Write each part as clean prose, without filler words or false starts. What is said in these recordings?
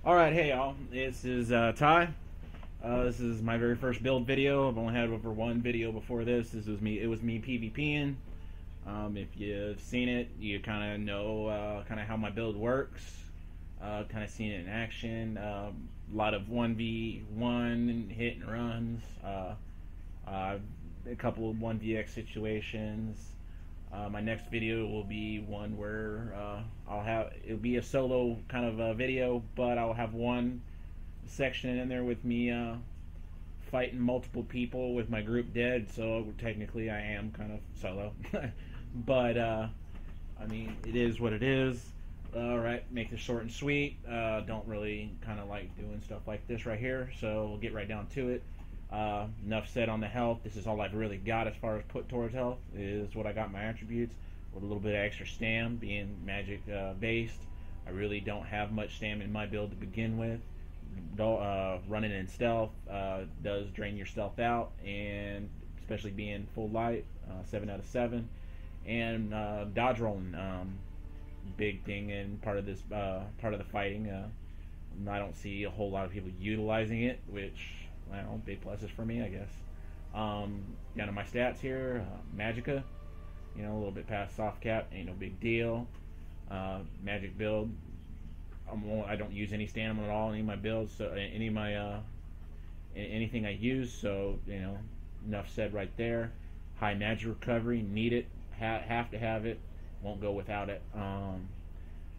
Alright, hey y'all, this is Ty. This is my very first build video. I've only had over one video before this. It was me PvPing. If you've seen it, you kind of know kind of how my build works. Kind of seen it in action. A lot of 1v1 hit and runs. A couple of 1vx situations. My next video will be one where it'll be a solo kind of a video, but I'll have one section in there with me fighting multiple people with my group dead, so technically I am kind of solo. But I mean, it is what it is. Alright, make this short and sweet. Don't really kind of like doing stuff like this right here, so we'll get right down to it. Enough said on the health. This is all I've really got as far as put towards health, is what I got my attributes, with a little bit of extra stam, being magic based. I really don't have much stam in my build to begin with. Running in stealth does drain your stealth out, and especially being full light, 7 out of 7. And dodge rolling, big thing and part of this part of the fighting. I don't see a whole lot of people utilizing it, which, well, big pluses for me, I guess. Down to my stats here, Magicka, a little bit past soft cap, ain't no big deal. Magic build, I don't use any stamina at all in any of my builds, so anything I use, so enough said right there. High magic recovery, need it, have to have it, won't go without it.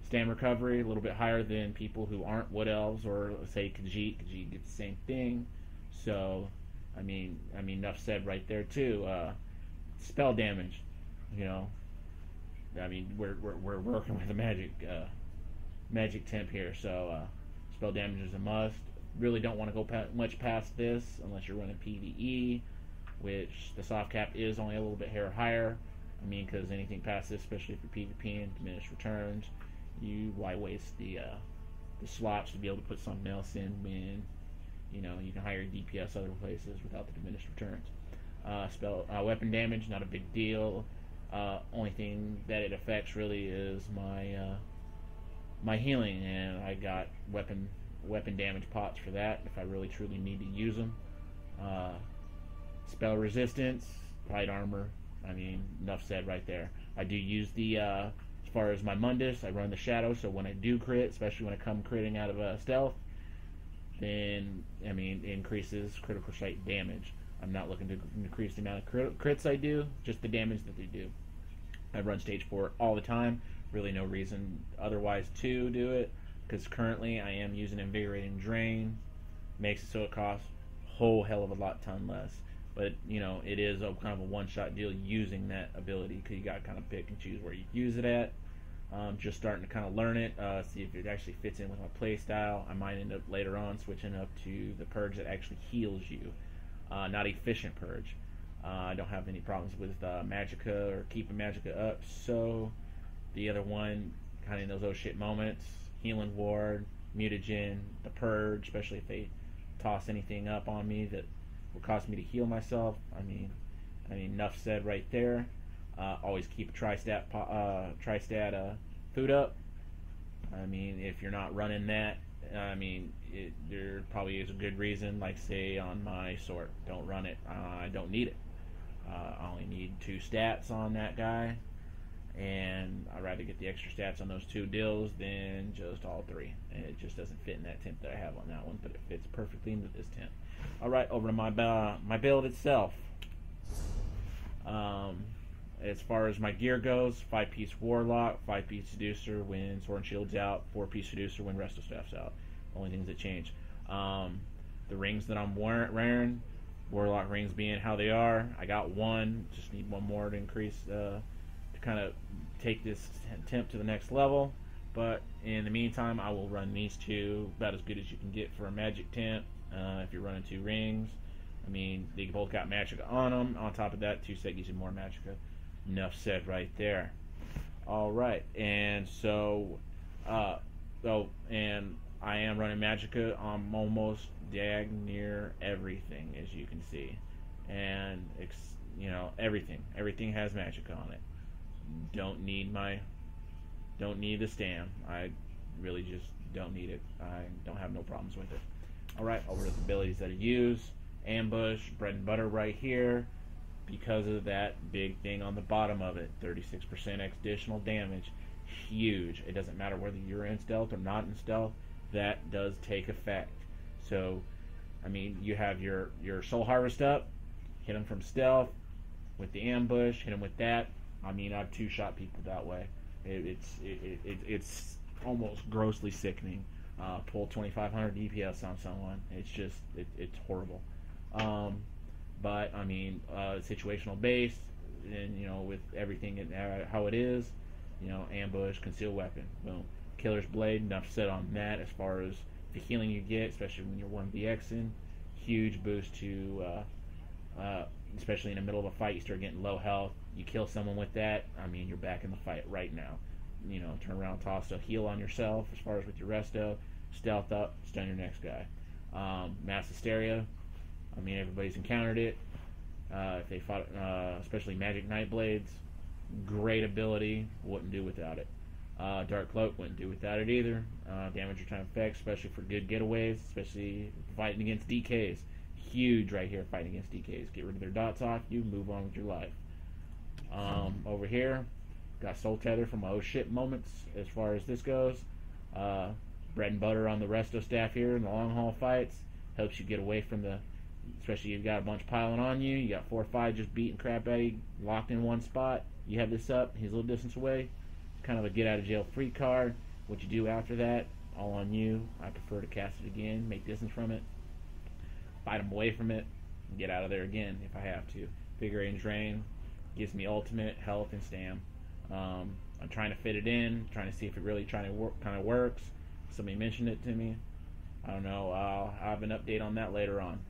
Stam recovery a little bit higher than people who aren't wood elves, or say Khajiit. Khajiit gets the same thing. So, I mean, enough said right there too. Spell damage, I mean, we're working with a magic temp here, so spell damage is a must. Really don't want to go much past this unless you're running PvE, which the soft cap is only a little bit higher. I mean, because anything past this, especially if you're PvPing, diminished returns, why waste the slots to be able to put something else in when you can hire DPS other places without the diminished returns. Weapon damage, not a big deal. Only thing that it affects really is my healing, and I got weapon damage pots for that if I really truly need to use them. Spell resistance, light armor. I mean, enough said right there. I do use the as far as my Mundus, I run the shadow, so when I do crit, especially when I come critting out of stealth, then, I mean, it increases critical strike damage. I'm not looking to increase the amount of crits I do, just the damage that they do. I run stage 4 all the time. Really no reason otherwise to do it, because currently I am using Invigorating Drain. Makes it so it costs a whole hell of a ton less. But, it is a kind of a one-shot deal using that ability, because you got to kind of pick and choose where you use it at. Just starting to kind of learn it, see if it actually fits in with my play style. I might end up later on switching up to the purge that actually heals you, not efficient purge. I don't have any problems with Magicka or keeping Magicka up, so the other one, kind of in those oh shit moments, healing ward, mutagen, the purge, especially if they toss anything up on me that will cause me to heal myself. I mean, enough said right there. Always keep a tri-stat food up. I mean, if you're not running that, I mean, there probably is a good reason, like say on my sword, don't run it. I don't need it. I only need 2 stats on that guy, and I'd rather get the extra stats on those 2 deals than just all 3. And it just doesn't fit in that temp that I have on that one, but it fits perfectly into this temp. Alright, over to my build itself. As far as my gear goes, 5-piece Warlock, 5-piece Seducer when Sword and Shield's out, 4-piece Seducer when Resto Staff's out. Only things that change. The rings that I'm wearing, Warlock rings being how they are, I got 1, just need 1 more to increase, to kind of take this temp to the next level. But in the meantime, I will run these 2, about as good as you can get for a magic temp. If you're running 2 rings, I mean, they both got Magicka on them. On top of that, 2 set gives you more Magicka. Enough said right there. Alright, and so and I am running Magicka on almost near everything, as you can see. And, everything has Magicka on it. Don't need the stam. I really just Don't need it. I don't have no problems with it. Alright, over to the abilities that I use. Ambush, bread and butter right here, because of that big thing on the bottom of it. 36% additional damage. Huge. It doesn't matter whether you're in stealth or not in stealth. That does take effect. So, I mean, you have your soul harvest up, hit them from stealth with the ambush, hit them with that. I mean, I've two-shot people that way. It's almost grossly sickening. Pull 2,500 DPS on someone. It's just it's horrible. But I mean, situational based, and you know, with everything how it is, you know, ambush, concealed weapon, boom, killer's blade. Enough said on that. As far as the healing you get, especially when you're 1VXing, huge boost to, especially in the middle of a fight, you start getting low health. You kill someone with that, I mean, you're back in the fight right now. You know, turn around, toss a heal on yourself. As far as with your resto, stealth up, stun your next guy. Mass hysteria. I mean, everybody's encountered it. If they fought, especially Magic Nightblades, great ability. Wouldn't do without it. Dark Cloak, wouldn't do without it either. Damage return effects, especially for good getaways, especially fighting against DKs. Huge right here, fighting against DKs. Get rid of their dots off you, move on with your life. Over here, got Soul Tether from my oh shit moments as far as this goes. Bread and butter on the resto staff here in the long haul fights. Helps you get away from the, especially if you've got a bunch piling on you. You got 4 or 5 just beating crap at you, locked in one spot. You have this up, he's a little distance away. Kind of a get out of jail free card. What you do after that, all on you. I prefer to cast it again, make distance from it, fight him away from it, and get out of there again if I have to. Figure Drain gives me ultimate health and stam. I'm trying to fit it in, trying to see if it really kind of works. Somebody mentioned it to me. I don't know. I'll have an update on that later on.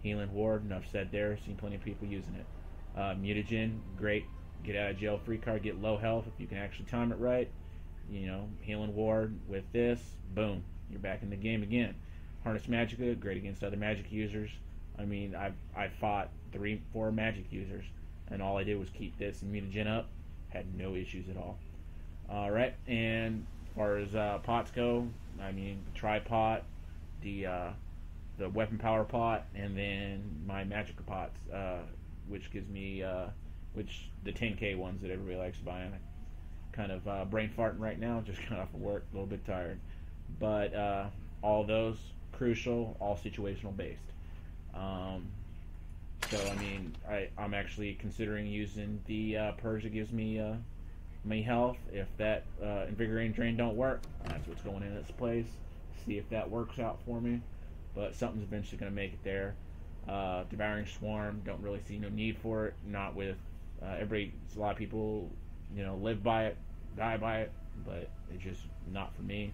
Healing Ward, enough said there. Seen plenty of people using it. Mutagen, great. Get out of jail free card, get low health if you can actually time it right. You know, Healing Ward with this, boom, you're back in the game again. Harness Magicka, great against other magic users. I mean, I fought 3-4 magic users, and all I did was keep this and Mutagen up. Had no issues at all. Alright, and as far as pots go, I mean, Tri-Pot, the Weapon Power Pot, and then my Magicka pots, which gives me, the 10K ones that everybody likes buying. Kind of brain farting right now, just got off of work, a little bit tired. But all those, crucial, all situational based. So, I mean, I'm actually considering using the purge that gives me my health. If that Invigorating Drain don't work, that's what's going in its place. See if that works out for me. But something's eventually going to make it there. Devouring Swarm, don't really see no need for it. Not with everybody, a lot of people, you know, live by it, die by it, but it's just not for me.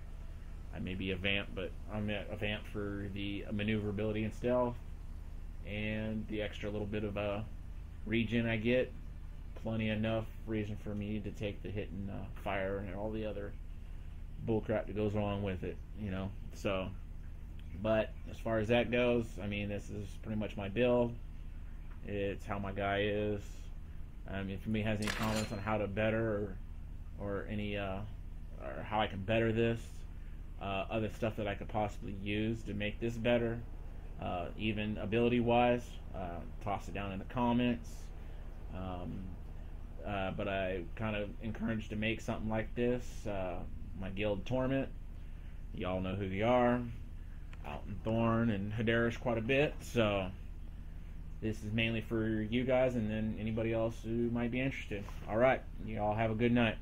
I may be a vamp, but I'm a vamp for the maneuverability and stealth, and the extra little bit of regen I get. Plenty enough reason for me to take the hit and fire and all the other bullcrap that goes along with it, you know. So, but as far as that goes, I mean, this is pretty much my build. It's how my guy is. If anybody has any comments on how to better or any or how I can better this, other stuff that I could possibly use to make this better, even ability wise, toss it down in the comments. But I kind of encouraged to make something like this. My guild Torment, y'all know who they are, out in Thorn and Hadarish quite a bit, so this is mainly for you guys and then anybody else who might be interested. Alright, you all have a good night.